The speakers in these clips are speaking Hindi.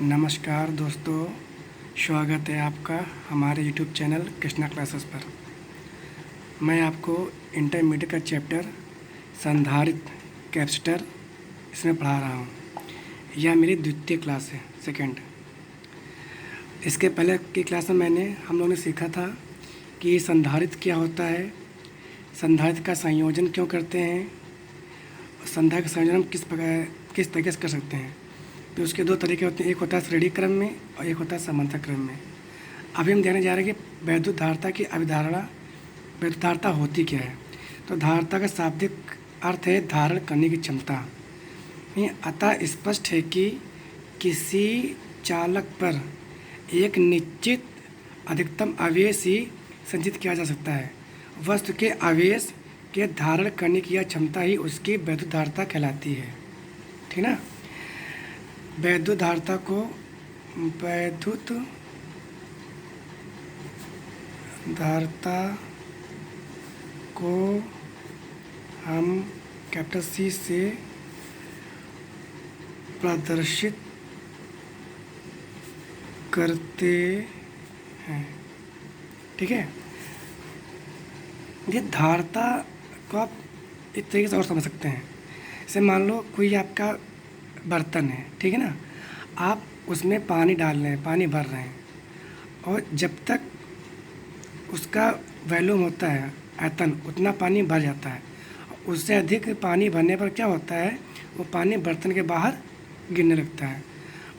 नमस्कार दोस्तों, स्वागत है आपका हमारे यूट्यूब चैनल कृष्णा क्लासेस पर। मैं आपको इंटरमीडिएट का चैप्टर संधारित्र कैपेसिटर इसमें पढ़ा रहा हूँ। यह मेरी द्वितीय क्लास है, सेकंड। इसके पहले की क्लास में हम लोगों ने सीखा था कि संधारित्र क्या होता है, संधारित्र का संयोजन क्यों करते हैं, संधारित्र का संयोजन हम किस तरीके से कर सकते हैं। तो उसके दो तरीके होते हैं, एक होता है श्रेणी क्रम में और एक होता है समांतर क्रम में। अभी हम देखने जा रहे हैं कि वैद्युत धारिता की अवधारणा, वैद्युत धारिता होती क्या है। तो धारिता का शाब्दिक अर्थ है धारण करने की क्षमता। ये अतः स्पष्ट है कि किसी चालक पर एक निश्चित अधिकतम आवेश ही संचित किया जा सकता है। वस्तु के आवेश के धारण करने की यह क्षमता ही उसकी वैद्युत धारिता कहलाती है। ठीक ना। वैद्युत धारिता को वैद्युत धारिता को हम कैपिटल सी से प्रदर्शित करते हैं। ठीक है। ये धारिता को आप इस तरीके से और समझ सकते हैं। जैसे मान लो कोई आपका बर्तन है, ठीक है ना, आप उसमें पानी डाल रहे हैं, पानी भर रहे हैं, और जब तक उसका वॉल्यूम होता है आयतन, उतना पानी भर जाता है। उससे अधिक पानी भरने पर क्या होता है, वो पानी बर्तन के बाहर गिरने लगता है।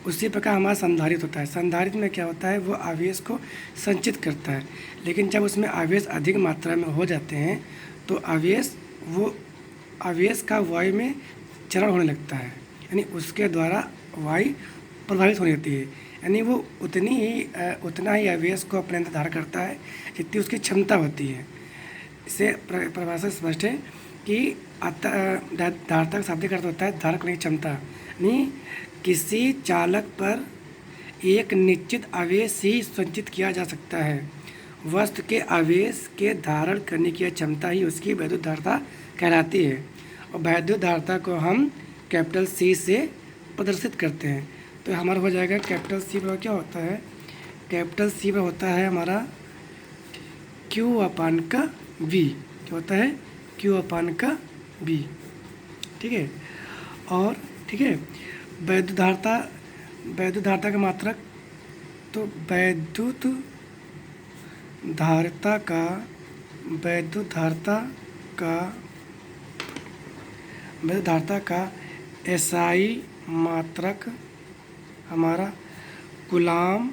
उसी प्रकार हमारा संधारित्र होता है। संधारित्र में क्या होता है, वो आवेश को संचित करता है, लेकिन जब उसमें आवेश अधिक मात्रा में हो जाते हैं तो आवेश का वायु में चरण होने लगता है, यानी उसके द्वारा वायु प्रभावित होने लगती है। यानी वो उतना ही आवेश को अपने अंदर धारण करता है जितनी उसकी क्षमता होती है। इससे परिभाषा स्पष्ट है कि धारिता का शाब्दिक अर्थ होता है धारण करने की क्षमता। यानी किसी चालक पर एक निश्चित आवेश ही संचित किया जा सकता है। वस्तु के आवेश के धारण करने की क्षमता ही उसकी वैद्युत धारिता कहलाती है। और वैद्युत धारिता को हम कैपिटल सी से प्रदर्शित करते हैं। तो हमारा हो जाएगा कैपिटल सी पर क्या होता है, कैपिटल सी पर होता है हमारा क्यू अपान का वी। क्या होता है, क्यू अपान का वी। ठीक है। और ठीक है, वैद्युत धारिता का मात्रक, तो वैद्युत धारिता का एसआई मात्रक हमारा कूलाम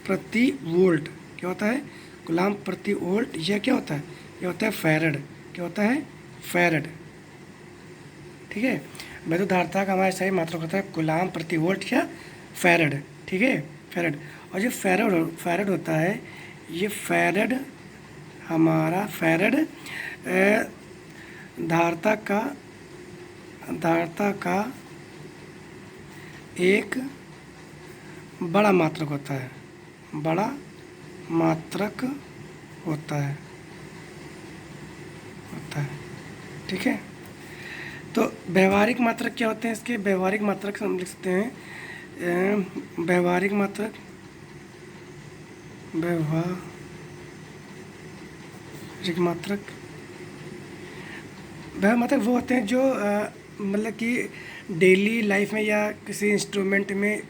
प्रति वोल्ट। क्या होता है, कूलाम प्रति वोल्ट। यह क्या होता है, यह होता है फैरड। क्या होता है, फैरड। ठीक है। वैद्युत धारिता का हमारा एसआई मात्रक होता है कूलाम प्रति वोल्ट या फैरड। ठीक है, फैरड। और जो फैरड होता है, ये फैरड हमारा धारिता का एक बड़ा मात्रक होता है, बड़ा मात्रक होता है। ठीक है। तो व्यवहारिक मात्रक क्या होते हैं, इसके व्यवहारिक मात्रक हम लिख सकते हैं। व्यवहारिक मात्रक वो होते हैं जो मतलब कि डेली लाइफ में या किसी इंस्ट्रूमेंट में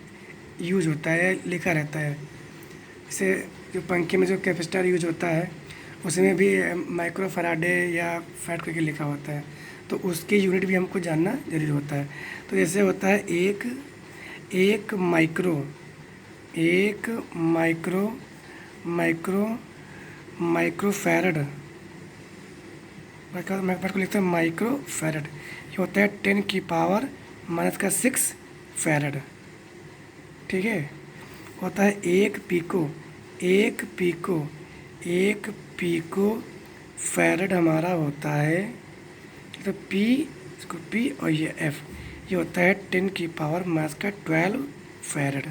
यूज होता है, लिखा रहता है। जैसे जो पंखे में जो कैपेसिटर यूज होता है, उसमें भी माइक्रो फराडे या फैट करके लिखा होता है, तो उसकी यूनिट भी हमको जानना जरूरी होता है। तो जैसे होता है एक माइक्रो फैरड, मैं को लिखता हूँ माइक्रो फैरड। ये होता है 10⁻⁻⁶ फैरड। ठीक है। होता है एक पीको फैरड हमारा होता है। तो पी और ये एफ, ये होता है 10⁻⁻12 फैरड।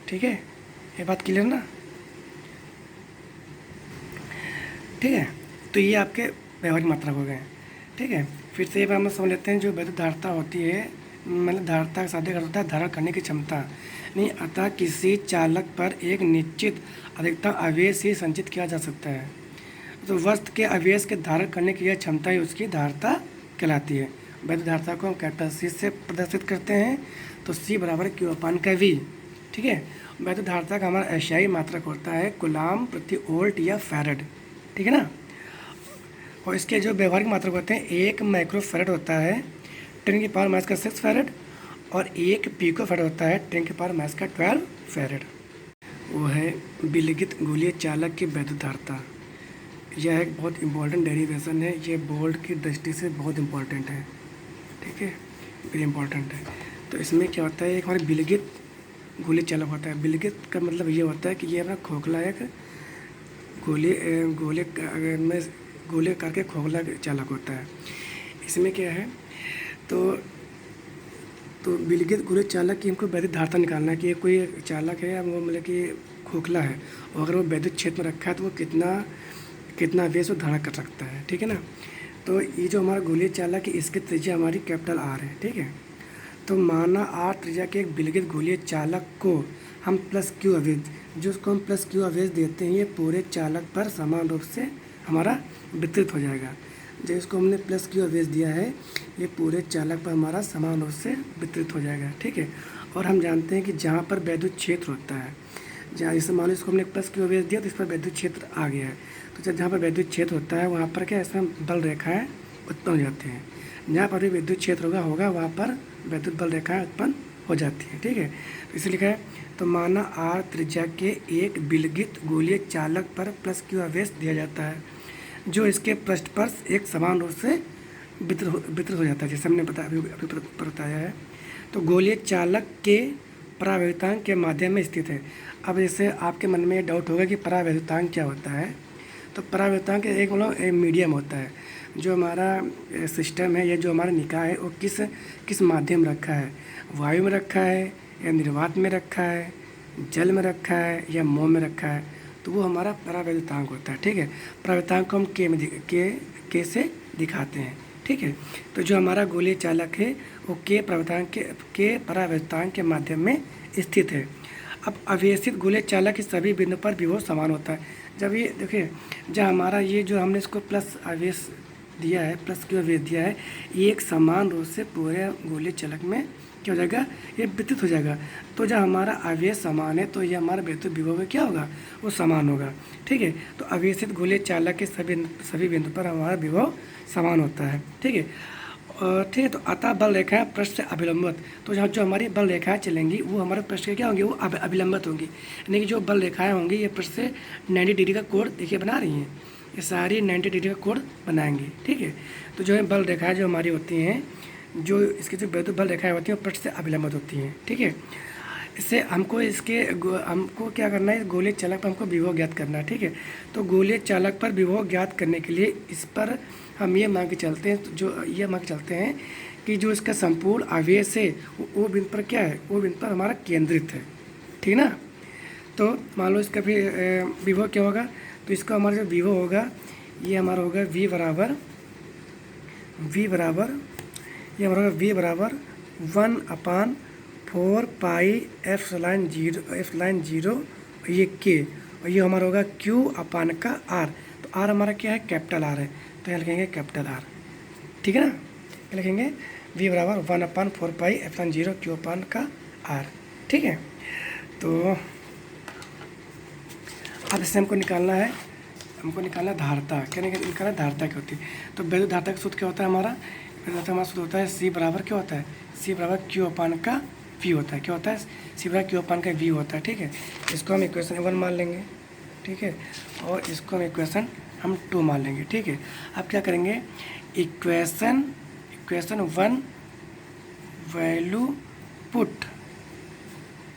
ठीक है, ये बात क्लियर ना। ठीक है। तो ये आपके व्यवहारिक मात्रक हो गए। ठीक है। फिर से एक बार हम समझ लेते हैं जो वैद्युत धारिता होती है मतलब धारता का शाब्दिक अर्थ होता है धारण करने की क्षमता। नहीं, अतः किसी चालक पर एक निश्चित अधिकतम आवेश ही संचित किया जा सकता है। तो वस्तु के आवेश के धारण करने की यह क्षमता ही उसकी धारता कहलाती है। वैध धारता को हम कैपिटल सी से प्रदर्शित करते हैं, तो सी बराबर क्यू अपान का वी। ठीक है, वैध धारता का हमारा एशियाई मात्रक होता है कूलाम प्रति वोल्ट या फैरड। ठीक है ना। और इसके जो व्यवहारिक मात्रक होते हैं, एक माइक्रो फैरड होता है 10 की पावर माइनस का 6 फैरड, और एक पिको फैरड होता है 10 की पावर माइनस का 12 फैरड। वो है विलगित गोलीय चालक की वैध धारता। यह एक बहुत इंपॉर्टेंट डेरिवेशन है, ये बोर्ड की दृष्टि से बहुत इंपॉर्टेंट है। ठीक है, वेरी इंपॉर्टेंट है। तो इसमें क्या होता है, एक हमारे विलगित गोलीय चालक होता है। विलगित का मतलब ये होता है कि ये अपना खोखला एक गोले करके खोखला चालक होता है। इसमें क्या है, तो विलगित गोलीय चालक की हमको वैद्युत धारता निकालना है कि ये कोई चालक है, वो मतलब कि खोखला है, और अगर वो वैद्युत क्षेत्र में रखा है तो वो कितना आवेश वो धारण कर सकता है। ठीक है ना। तो ये जो हमारा गोलीय चालक है, इसकी त्रिज्या हमारी कैपिटल आर है। ठीक है, तो माना आर त्रिज्या के एक विलगित गोलीय चालक को हम प्लस क्यू आवेश, जो उसको हम प्लस क्यू आवेश देते हैं, ये पूरे चालक पर समान रूप से हमारा वितरित हो जाएगा। जो इसको हमने प्लस क्यू आवेश दिया है, ये पूरे चालक पर हमारा समान रूप से वितरित हो जाएगा। ठीक है, और हम जानते हैं कि जहाँ पर वैद्युत क्षेत्र होता है, जहाँ जैसे मान लो इसको हमने प्लस क्यू आवेश दिया तो इस पर वैद्युत क्षेत्र आ गया है, तो जहाँ पर वैद्युत क्षेत्र होता है वहाँ पर क्या इसमें बल रेखाएँ उत्पन्न हो जाती हैं। जहाँ पर भी विद्युत क्षेत्र होगा वहाँ पर वैद्युत बल रेखाएँ उत्पन्न हो जाती हैं। ठीक है, तो इसलिए लिखा है, तो माना आर त्रिज्या के एक विलगित गोलीय चालक पर प्लस क्यू आवेश दिया जाता है, जो इसके पृष्ठ पर एक समान रूप से वितरित हो जाता है, जैसे हमने बताया है। तो गोलीय चालक के परावैद्युतांक के माध्यम में स्थित है। अब जैसे आपके मन में डाउट होगा कि परावैद्युतांक क्या होता है, तो परावैद्युतांक एक मतलब मीडियम होता है। जो हमारा सिस्टम है, ये जो हमारा निकाय है, वो किस माध्यम रखा है, वायु में रखा है या निर्वात में रखा है, जल में रखा है या मोम में रखा है, तो वो हमारा परावैद्युतांक होता है। ठीक है, परावैद्युतांक को हम के से दिखाते हैं। ठीक है, तो जो हमारा गोलीय चालक है वो के परावैद्युतांक के माध्यम में स्थित है। अब आवेशित गोलीय चालक के सभी बिंदु पर विभव समान होता है। जब ये देखिए, जब हमारा ये जो हमने इसको प्लस आवेश दिया है, प्लस क्यू आवेश दिया है, ये एक समान रूप से पूरे गोलीय चालक में क्या हो जाएगा, ये वितरित हो जाएगा। तो जब हमारा आवेश समान है तो ये हमारा वैद्युत विभव में क्या होगा, वो समान होगा। ठीक है, तो आवेशित गोलीय चालक के सभी बिंदु पर हमारा विभव समान होता है। ठीक है, ठीक है, तो अतः बल रेखाएं पृष्ठ से अभिलंबित, तो जहाँ जो हमारी बल रेखाएं चलेंगी वो हमारे पृष्ठ के क्या होंगी, वो अभिलंबित होंगी। यानी कि जो बल रेखाएं होंगी ये पृष्ठ से 90 डिग्री का कोण देखिए बना रही हैं, ये सारी 90 डिग्री का कोण बनाएंगी। ठीक है, तो जो है बल रेखाएं जो हमारी होती हैं, जो इसकी जो वैद्युत बल रेखाएं होती हैं वो पृष्ठ से अभिलंबित होती हैं। ठीक है, इससे हमको क्या करना है, गोलीय चालक पर हमको विभव ज्ञात करना है। ठीक है, तो गोलीय चालक पर विभव ज्ञात करने के लिए इस पर हम ये मान के चलते हैं कि जो इसका संपूर्ण आवेश है वो बिंदु पर क्या है, वो बिंदु पर हमारा केंद्रित है। ठीक ना। तो मान लो इसका फिर विभव क्या होगा, तो इसका हमारा जो विभव होगा ये हमारा होगा V बराबर 1/4 पाई एप्सिलॉन जीरो ये K, और ये हमारा होगा Q अपान का R। तो R हमारा क्या है, कैपिटल R है, तो यहाँ लिखेंगे कैपिटल R। ठीक है ना, ये लिखेंगे V बराबर 1/4 पाई एप्सिलॉन जीरो Q अपान का R। ठीक है, तो अब इससे हमको निकालना धारता। क्या निकालना धारता क्या होती है, तो वैद्युत धारता का सूत्र क्या होता है, हमारा सूत्र होता है C बराबर क्या होता है, C बराबर Q अपान का V होता है। क्या होता है, C बराबर Q अपान का V होता है। ठीक है, इसको हम इक्वेशन 1 मान लेंगे। ठीक है, और इसको हम इक्वेशन 2 मान लेंगे। ठीक है, अब क्या करेंगे, equation 1 value put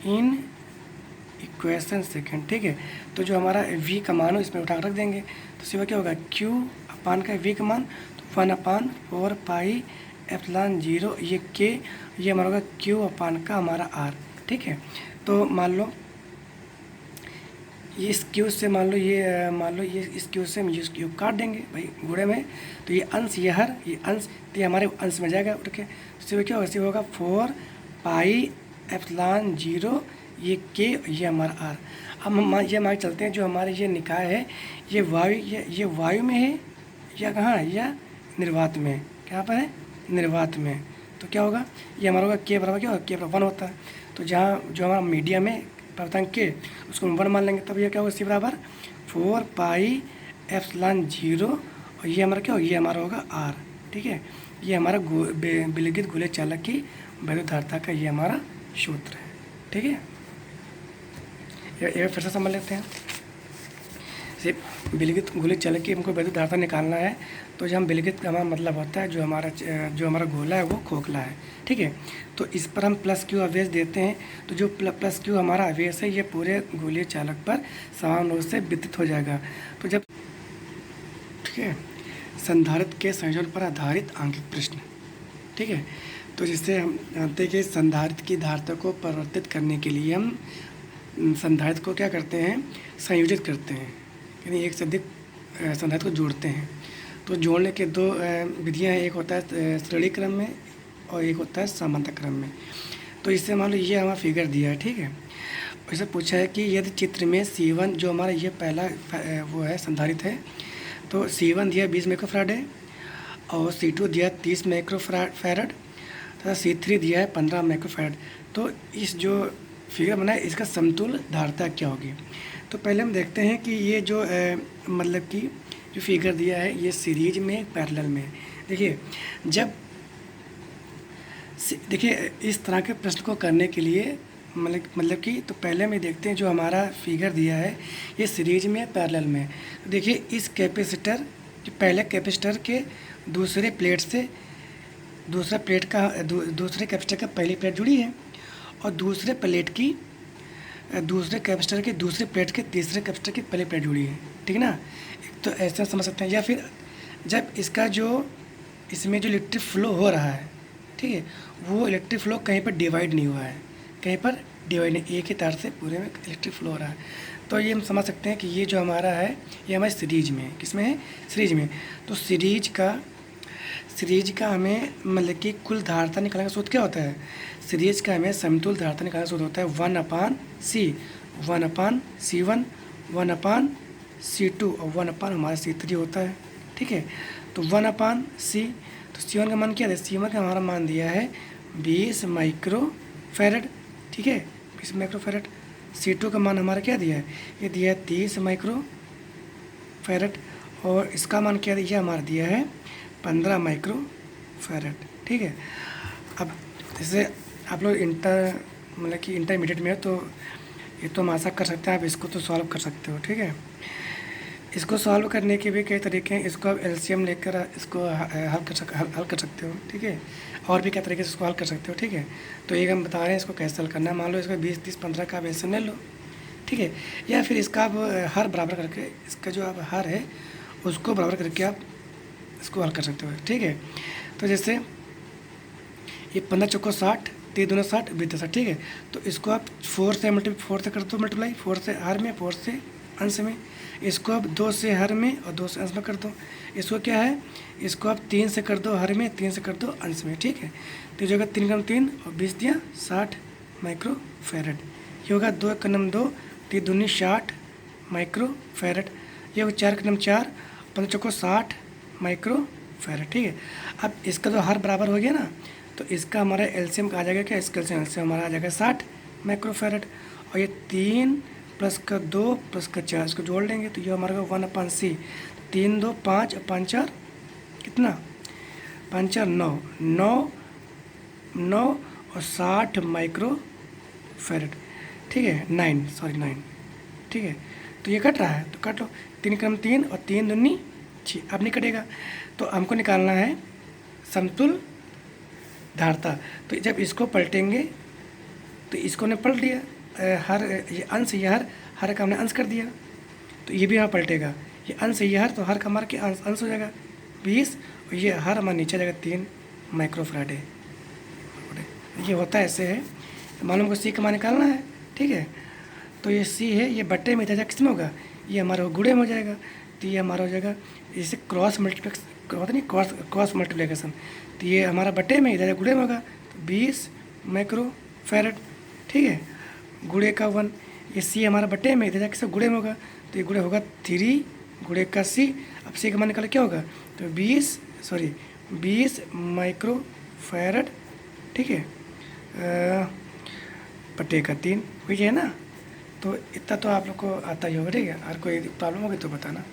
in equation second. ठीक है, तो जो हमारा V का मान हो इसमें उठा कर रख देंगे, तो सिवा क्या होगा, Q अपान का V का मान, तो 1/4 पाई एप्सिलॉन जीरो ये K, ये हमारा होगा Q अपान का हमारा R। ठीक है, तो मान लो ये इस क्यू से मान लो ये इस क्यू से हम इस क्यू काट देंगे भाई गुणे में, तो ये अंश ये अंश, तो ये हमारे अंश में जाएगा उठ के। तो क्या होगा, होगा 4 पाई एप्सिलॉन 0 ये के, ये हमारा आर। अब हम ये मान चलते हैं जो हमारे ये निकाय है ये वायु में है या कहाँ है, या निर्वात में। कहाँ पर है, निर्वात में। तो क्या होगा, ये हमारा होगा के बराबर क्या होगा, के बराबर 1 होता है। तो जहाँ जो हमारा मीडियम में प्रवर्तक के उसको हम 1 मान लेंगे, तब ये क्या होगा, सी बराबर 4 पाई एप्सिलॉन 0 और ये हमारा क्या होगा, ये हमारा होगा आर। ठीक है, ये हमारा विलगित गोले चालक की वैद्युत धारिता का ये हमारा सूत्र है। ठीक है, ये फिर से समझ लेते हैं। सिर्फ विलगित गोले चालक की हमको वैद्युत धारिता निकालना है, तो जब हम विलगित का हमारा मतलब होता है जो हमारा गोला है वो खोखला है। ठीक है, तो इस पर हम प्लस क्यू आवेश देते हैं, तो जो प्लस क्यू हमारा आवेश है ये पूरे गोलीय चालक पर समान रूप से वितरित हो जाएगा। तो जब ठीक है, संधारित्र के संयोजन पर आधारित आंकिक प्रश्न। ठीक है, तो जिससे हम जानते हैं कि संधारित्र की धारिता को परिवर्तित करने के लिए हम संधारित्र को क्या करते हैं, संयोजित करते हैं, यानी एक से अधिक संधारित्र को जोड़ते हैं। तो जोड़ने के दो विधियाँ हैं, एक होता है श्रेणी क्रम में और एक होता है समांतर क्रम में। तो इससे मान लो ये हमारा फिगर दिया है। ठीक है, इससे पूछा है कि यदि चित्र में C1 जो हमारा ये पहला वो है संधारित्र है, तो C1 दिया 20 माइक्रोफैराड है और C2 दिया 30 माइक्रोफैराड तथा C3 दिया है 15 माइक्रोफैराड। तो इस जो फिगर बना है इसका समतुल्य धारिता क्या होगी। तो पहले हम देखते हैं कि ये जो मतलब कि जो फिगर दिया है ये सीरीज में पैरेलल में। देखिए देखिए इस तरह के प्रश्न को करने के लिए मतलब कि तो पहले हम देखते हैं जो हमारा फिगर दिया है ये सीरीज में पैरेलल में। तो देखिए इस कैपेसिटर जो पहले कैपेसिटर के दूसरे प्लेट से दूसरे कैपेसिटर का पहली प्लेट जुड़ी है और दूसरे कैपेसिटर के दूसरे प्लेट के तीसरे कैपेसिटर की पहली प्लेट जुड़ी है। ठीक है ना, तो ऐसा समझ सकते हैं। या फिर जब इसका जो इसमें जो इलेक्ट्रिक फ्लो हो रहा है, ठीक है, वो इलेक्ट्रिक फ्लो कहीं पर डिवाइड नहीं हुआ है, कहीं पर डिवाइड नहीं, एक ही तार से पूरे में इलेक्ट्रिक फ्लो हो रहा है। तो ये हम समझ सकते हैं कि ये जो हमारा है ये हमारे सीरीज में है। किस में है, सीरीज में। तो सीरीज का हमें मतलब कि कुल धारिता निकालने का सूत्र क्या होता है, सीरीज का हमें समतुल्य धारिता निकालने का सूत्र होता है 1/C, 1/C1, 1/C2 और 1/ हमारा C3 होता है। ठीक है, तो 1/C, तो C1 का मान क्या है, C1 का हमारा मान दिया है 20 माइक्रोफैरड। ठीक है, 20 माइक्रोफैरड। C2 का मान हमारा क्या दिया है, ये दिया है 30 माइक्रोफैरड और इसका मान क्या दिया, हमारा दिया है 15 माइक्रोफैरड। ठीक है, अब जैसे आप लोग इंटरमीडिएट में हो तो ये तो हम आशा कर सकते हैं, आप इसको तो सॉल्व कर सकते हो। ठीक है, इसको सॉल्व करने के भी कई तरीके हैं, इसको आप एलसीएम लेकर इसको हल कर सकते हो। ठीक है, और भी कई तरीके से इसको हल कर सकते हो। ठीक है, तो एक हम बता रहे हैं इसको कैसे हल करना है। मान लो इसका 20, 30, 15 का वैसे ले लो। ठीक है, या फिर इसका आप हर बराबर करके इसका जो आप हर है उसको बराबर करके आप इसको हल कर सकते हो। ठीक है, तो जैसे ये 15 चौको 60, 3 दूना 60, 20 60। ठीक है, तो इसको आप 4 से कर दो मल्टीप्लाई, 4 से हर में, 4 से अंश में। इसको आप 2 से हर में और 2 से अंश में कर दो। इसको क्या है, इसको आप 3 से कर दो हर में, 3 से कर दो अंश में। ठीक है, तो जो होगा 3 × 3 और 20 दिया 60 माइक्रोफैरड। ये होगा 2 × 2, 3 दूनी 60 माइक्रोफैरड। ये होगा 4 × 4, 15 चौको 60 माइक्रोफैरड। ठीक है, अब इसका तो हर बराबर हो गया ना, तो इसका हमारा एलसीएम आ जाएगा क्या, इसका एलसीएम हमारा आ जाएगा 60 माइक्रोफैरड। और ये 3 + 2 + 4 इसको जोड़ लेंगे तो ये हमारा 1/C। 3 2 5 और 5 4 कितना, 5 4 9 और 60 माइक्रोफैरड। ठीक है, 9। ठीक है, तो ये कट रहा है तो कट लो, 3 × 3 और 3 दूनी 6, अब नहीं कटेगा। तो हमको निकालना है समतुल्य धारिता। तो जब इसको पलटेंगे तो इसको ने पलट दिया, हर ये अंश ये हर का हमने अंश कर दिया, तो ये भी यहाँ पलटेगा, ये अंश ये हर, तो हर का हमारा क्या अंश हो जाएगा 20 और ये हर हमारा नीचे जाएगा 3 माइक्रोफैरड है। ये होता है ऐसे है। तो मालूम को C का मान निकालना है। ठीक है, तो ये सी है, ये बट्टे में इधर किस में होगा, ये हमारा गुणे में हो जाएगा। तो ये हमारा हो जाएगा, इसे क्रॉस मल्टीप्लेक्स होता नहीं, क्रॉस मल्टीप्लिकेशन। तो ये हमारा बट्टे में इधर गुणे में होगा, तो 20 माइक्रो फैरड, ठीक है, गुणे का 1। ये सी हमारा बट्टे में इधर किससे गुणे में होगा, तो ये गुणे होगा 3 गुणे का सी। अब सी का मान निकाल क्या होगा, तो 20 माइक्रो फैरड, ठीक है, बट्टे का 3 हुई है ना। तो इतना तो आप लोग को आता ही होगा, ठीक है। और कोई प्रॉब्लम होगी तो बताना।